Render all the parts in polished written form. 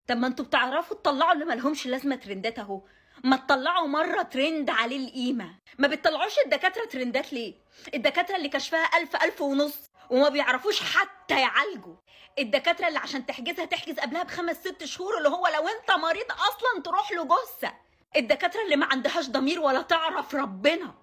طب ما انتوا بتعرفوا تطلعوا اللي مالهمش لازمه ترندات اهو. ما تطلعوا مره ترند عليه القيمه. ما بتطلعوش الدكاتره ترندات ليه؟ الدكاتره اللي كشفها 1000 ونص وما بيعرفوش حتى يعالجوا. الدكاتره اللي عشان تحجزها تحجز قبلها بخمس ست شهور، اللي هو لو انت مريض اصلا تروح له جثه. الدكاتره اللي ما عندهاش ضمير ولا تعرف ربنا.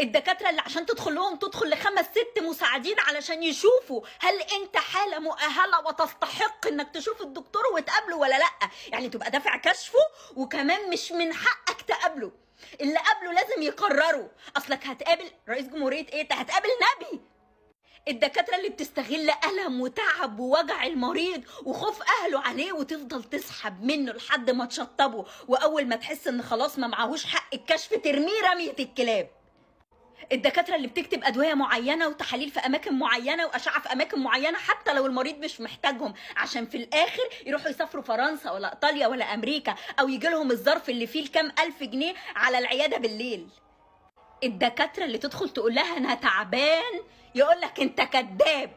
الدكاتره اللي عشان تدخل لهم تدخل لخمس ست مساعدين علشان يشوفوا هل انت حاله مؤهله وتستحق انك تشوف الدكتور وتقابله ولا لا. يعني تبقى دافع كشفه وكمان مش من حقك تقابله. اللي قابله لازم يقرروا. اصلك هتقابل رئيس جمهوريه ايه؟ انت هتقابل نبي. الدكاتره اللي بتستغل الم وتعب ووجع المريض وخوف اهله عليه وتفضل تسحب منه لحد ما تشطبه، واول ما تحس ان خلاص ما معهوش حق الكشف ترميه رميه الكلاب. الدكاتره اللي بتكتب ادويه معينه وتحاليل في اماكن معينه واشعه في اماكن معينه حتى لو المريض مش محتاجهم، عشان في الاخر يروحوا يسافروا فرنسا ولا ايطاليا ولا امريكا، او يجي لهم الظرف اللي فيه الكام الف جنيه على العياده بالليل. الدكاتره اللي تدخل تقول لها انا تعبان يقول لك انت كذاب.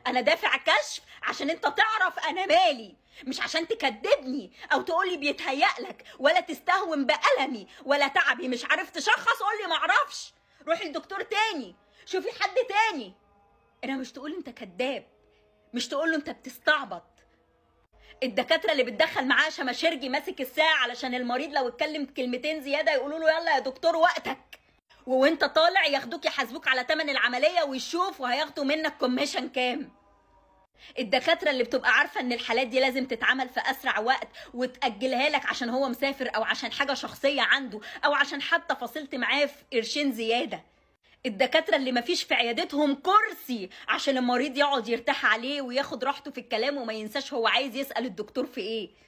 انا دافع كشف عشان انت تعرف انا مالي، مش عشان تكدبني او تقولي بيتهيألك ولا تستهون بألمي ولا تعبي. مش عارف تشخص قولي معرفش، روحي لدكتور تاني، شوفي حد تاني. انا مش تقول انت كذاب، مش تقول له انت بتستعبط. الدكاتره اللي بتدخل معاه شماشرجي ماسك الساعه علشان المريض لو اتكلم كلمتين زياده يقولوا له يلا يا دكتور وقتك، وانت طالع ياخدوك يحاسبوك على ثمن العمليه ويشوفوا هياخدوا منك كوميشن كام. الدكاتره اللي بتبقى عارفه ان الحالات دي لازم تتعمل في اسرع وقت وتاجلها لك عشان هو مسافر او عشان حاجه شخصيه عنده او عشان حتى فصلت معاه في قرشين زياده. الدكاتره اللي مفيش في عيادتهم كرسي عشان المريض يقعد يرتاح عليه وياخد راحته في الكلام وما ينساش هو عايز يسال الدكتور في ايه.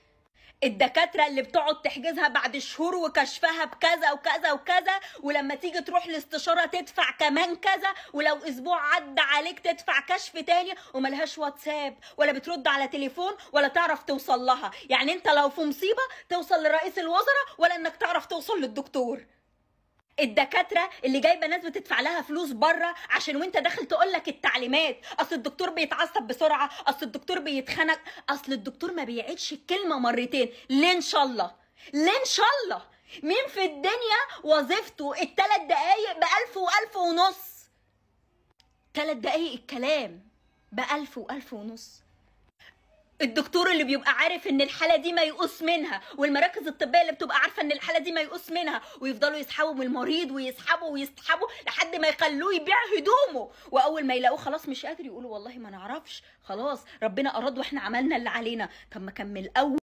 الدكاتره اللي بتقعد تحجزها بعد شهور وكشفها بكذا وكذا وكذا، ولما تيجي تروح الاستشاره تدفع كمان كذا، ولو اسبوع عدى عليك تدفع كشف تاني، وملهاش واتساب ولا بترد على تليفون ولا تعرف توصل لها. يعني انت لو في مصيبه توصل لرئيس الوزراء ولا انك تعرف توصل للدكتور. الدكاتره اللي جايبه ناس بتدفع لها فلوس بره عشان وانت داخل تقول لك التعليمات، اصل الدكتور بيتعصب بسرعه، اصل الدكتور بيتخنق، اصل الدكتور ما بيعيدش الكلمه مرتين. ليه ان شاء الله؟ ليه ان شاء الله؟ مين في الدنيا وظيفته الثلاث دقايق ب1000 و1000 ونص؟ 3 دقايق الكلام ب1000 و1000 ونص. الدكتور اللي بيبقى عارف ان الحاله دي ما يقوس منها، والمراكز الطبيه اللي بتبقى عارفه ان الحاله دي ما يقوس منها، ويفضلوا يسحبوا من المريض ويسحبوا ويسحبوا لحد ما يخلوه يبيع هدومه، واول ما يلاقوه خلاص مش قادر يقولوا والله ما نعرفش، خلاص ربنا اراد واحنا عملنا اللي علينا. طب ما كان من الاول